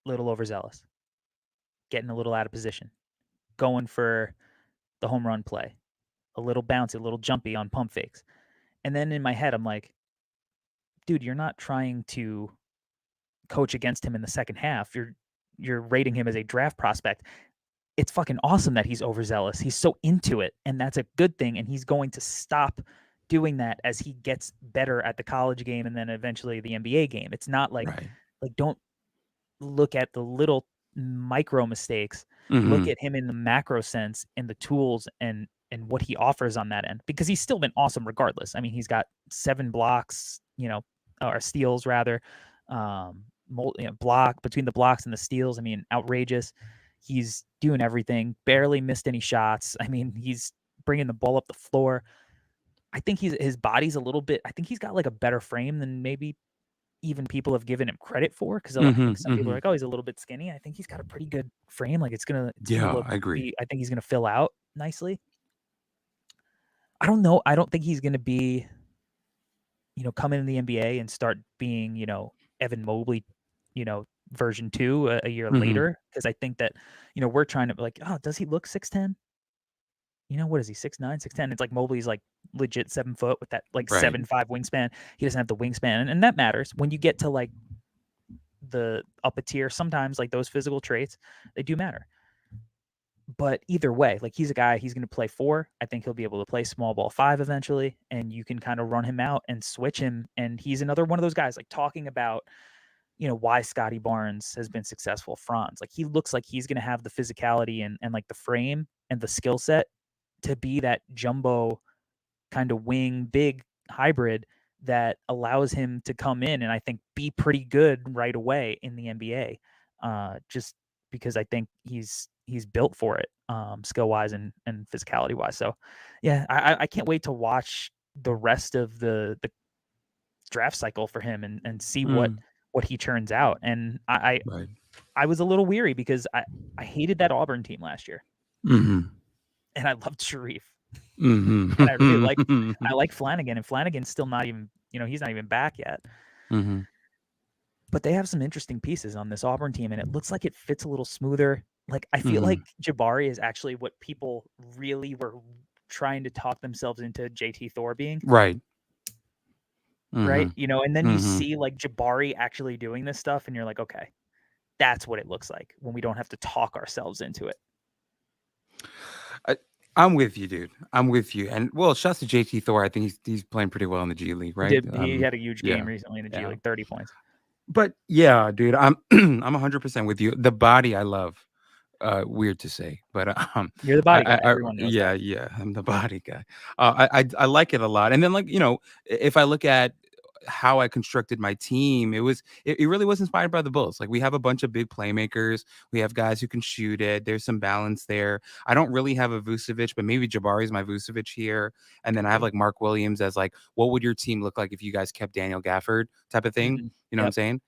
little overzealous, getting a little out of position, going for the home run play, a little bouncy, a little jumpy on pump fakes. And then in my head, I'm like, dude, you're not trying to coach against him in the second half. You're rating him as a draft prospect. It's fucking awesome that he's overzealous. He's so into it, and that's a good thing. And he's going to stop doing that as he gets better at the college game and then eventually the NBA game. It's not like don't look at the little micro mistakes. Look at him in the macro sense and the tools and what he offers on that end, because he's still been awesome regardless. I mean, he's got 7 blocks, or steals rather, block between the blocks and the steals. I mean, outrageous. He's doing everything, barely missed any shots. I mean, he's bringing the ball up the floor. I think his body's a little bit, I think he's got like a better frame than maybe even people have given him credit for, because I think some people are like, oh, he's a little bit skinny. I think he's got a pretty good frame. Like it's gonna look, I agree. I think he's gonna fill out nicely. I don't know. I don't think he's gonna be, come in the NBA and start being, Evan Mobley, version 2 a year later, because I think that, we're trying to be like, oh, does he look 6'10"? What is he, 6'9", 6'10"? It's like Mobley's like legit 7 foot with that like 7'5" wingspan. He doesn't have the wingspan, and that matters when you get to like the up a tier. Sometimes like those physical traits, they do matter. But either way, like he's a guy, he's going to play 4. I think he'll be able to play small ball 5 eventually, and you can kind of run him out and switch him. And he's another one of those guys, like talking about, why Scotty Barnes has been successful. Franz, like he looks like he's going to have the physicality and like the frame and the skill set to be that jumbo kind of wing big hybrid that allows him to come in and I think be pretty good right away in the NBA. Just because I think he's built for it, skill wise and physicality wise. So yeah, I can't wait to watch the rest of the draft cycle for him and see what he turns out. And I was a little weary because I hated that Auburn team last year. And I loved Sharif. And I really I like Flanagan, and Flanagan's still not even, he's not even back yet. But they have some interesting pieces on this Auburn team, and it looks like it fits a little smoother. Like I feel like Jabari is actually what people really were trying to talk themselves into JT Thor being. Right. Right. And then you see like Jabari actually doing this stuff, and you're like, okay, that's what it looks like when we don't have to talk ourselves into it. I'm with you, dude. I'm with you. And well, shouts to JT Thor. I think he's playing pretty well in the G League, right? He had a huge game recently in the G League, 30 points. But yeah, dude, I'm 100% with you. The body I love. Weird to say, but you're the body guy. Everyone knows that. Yeah, I'm the body guy. I like it a lot. And then like, if I look at how I constructed my team, it really was inspired by the Bulls. Like we have a bunch of big playmakers. We have guys who can shoot it. There's some balance there. I don't really have a Vucevic, but maybe Jabari's my Vucevic here. And then I have like Mark Williams as like, what would your team look like if you guys kept Daniel Gafford type of thing? You know what I'm saying?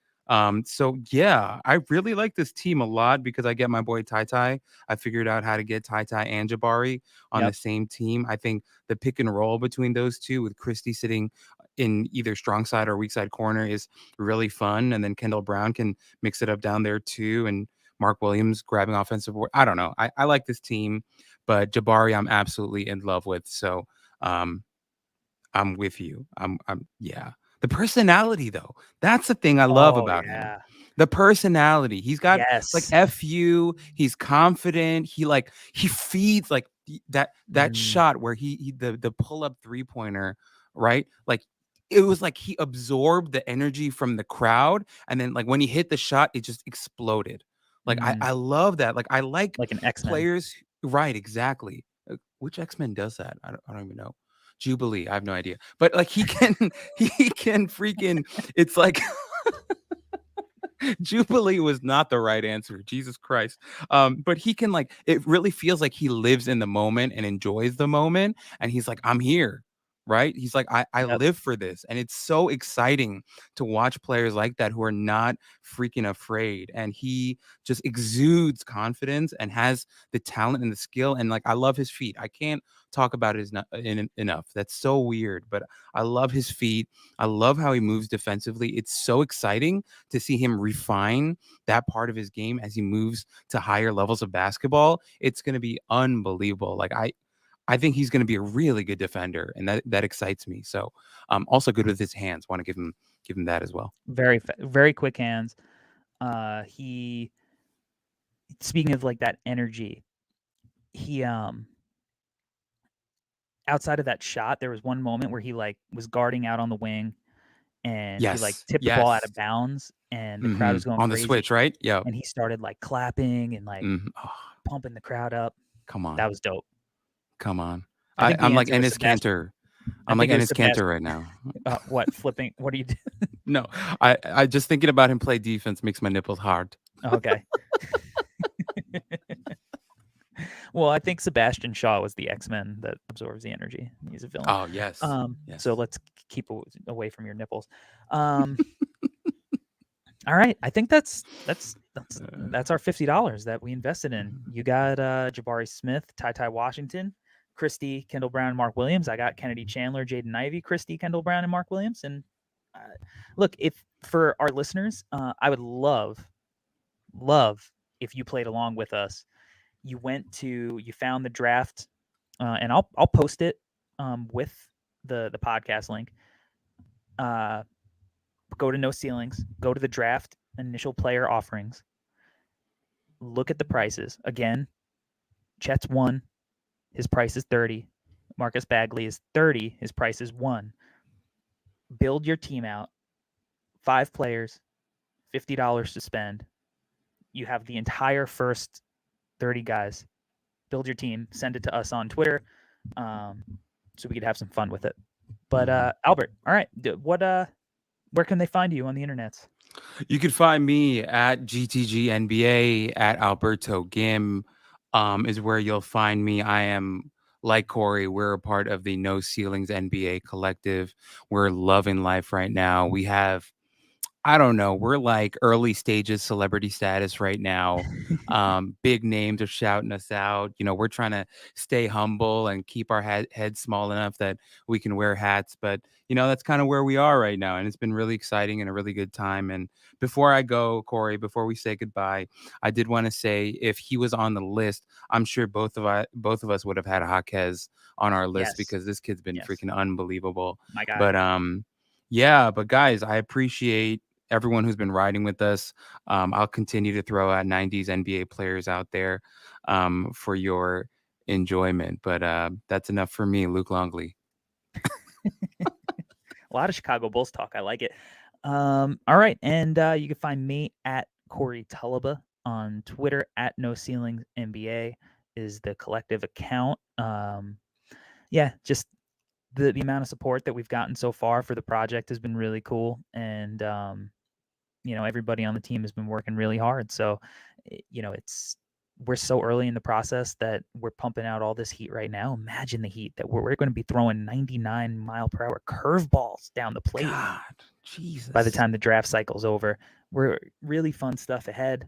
So yeah, I really like this team a lot because I get my boy Ty. I figured out how to get Ty and Jabari on the same team. I think the pick and roll between those two with Christie sitting in either strong side or weak side corner is really fun. And then Kendall Brown can mix it up down there too. And Mark Williams grabbing offensive board. I don't know. I like this team, but Jabari, I'm absolutely in love with. So, I'm with you. Yeah. The personality, though, that's the thing I love Oh about him. yeah. The personality. He's got like Yes. FU. He's confident. He feeds like that shot where the pull up 3-pointer, right? Like it was like he absorbed the energy from the crowd, and then like when he hit the shot, it just exploded. Like I love that. Like I like Like an X-Men. players. Right, exactly. Which X-Men does that? I don't even know. Jubilee, I have no idea. But like he can freaking, it's like Jubilee was not the right answer. Jesus Christ. But he can like, it really feels like he lives in the moment and enjoys the moment. And he's like, I'm here. Right. He's like, I Yep. live for this. And it's so exciting to watch players like that who are not freaking afraid. And he just exudes confidence and has the talent and the skill. And like, I love his feet. I can't talk about it enough. That's so weird. But I love his feet. I love how he moves defensively. It's so exciting to see him refine that part of his game as he moves to higher levels of basketball. It's going to be unbelievable. Like I think he's going to be a really good defender, and that excites me. So, also good with his hands. Want to give him that as well. Very quick hands. He, speaking of like that energy, he outside of that shot, there was one moment where he like was guarding out on the wing, and he like Yes, tipped the ball out yes. of bounds, and the crowd was going On the crazy. switch, right? Yeah. And he started like clapping and like Oh, pumping the crowd up. come on, That was dope. come on. I think the I'm like answer was Enes Sebastian. Kanter. I I'm like think it was Enes Kanter Sebastian. right now. What flipping? What do you do? No, I just thinking about him play defense makes my nipples hard. Okay. Well, I think Sebastian Shaw was the X-Men that absorbs the energy. He's a villain. Oh yes, yes. So let's keep away from your nipples. All right, I think that's our $50 that we invested in. You got Jabari Smith, Ty Washington, Christie, Kendall Brown, Mark Williams. I got Kennedy Chandler, Jaden Ivy, Christie, Kendall Brown, and Mark Williams. And look, if for our listeners, I would love if you played along with us. You found the draft, and I'll post it with the podcast link. Go to No Ceilings, go to the draft initial player offerings. Look at the prices. Again, Chet's 1, his price is 30. Marcus Bagley is 30, his price is 1. Build your team out. 5 players, $50 to spend. You have the entire first 30 guys. Build your team, send it to us on Twitter, so we could have some fun with it. But Albert, all right, where can they find you on the internets? You can find me at GTGNBA, at Alberto Gim, is where you'll find me. I am like Corey. We're a part of the No Ceilings NBA collective. We're loving life right now. We have, I don't know, we're like early stages celebrity status right now. Big names are shouting us out. You know, we're trying to stay humble and keep our head small enough that we can wear hats. But, you know, that's kind of where we are right now. And it's been really exciting and a really good time. And before I go, Corey, before we say goodbye, I did want to say if he was on the list, I'm sure both of us would have had Jaquez on our list, Yes. because this kid's been Yes. freaking unbelievable. My God. But yeah, but guys, I appreciate everyone who's been riding with us. I'll continue to throw out 90s NBA players out there for your enjoyment. But that's enough for me, Luke Longley. A lot of Chicago Bulls talk. I like it. All right. And you can find me at Corey Tulaba on Twitter. At No Ceilings NBA is the collective account. Yeah, just the amount of support that we've gotten so far for the project has been really cool. And, you know, everybody on the team has been working really hard. So, you know, we're so early in the process that we're pumping out all this heat right now. Imagine the heat that we're going to be throwing 99-mile-per-hour curveballs down the plate. God, Jesus. By the time the draft cycle's over. We're really fun stuff ahead.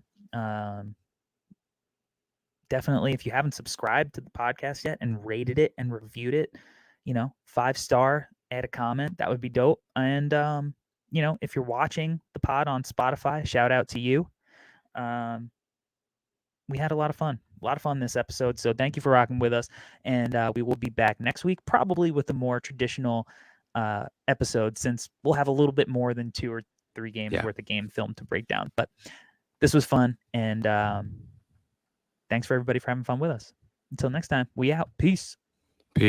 Definitely, if you haven't subscribed to the podcast yet and rated it and reviewed it, you know, 5-star, add a comment, that would be dope. And, you know, if you're watching the pod on Spotify, shout out to you. We had a lot of fun this episode. So thank you for rocking with us. And we will be back next week, probably with a more traditional episode, since we'll have a little bit more than 2 or 3 games worth of game film to break down. But this was fun, and thanks for everybody for having fun with us. Until next time, we out. Peace.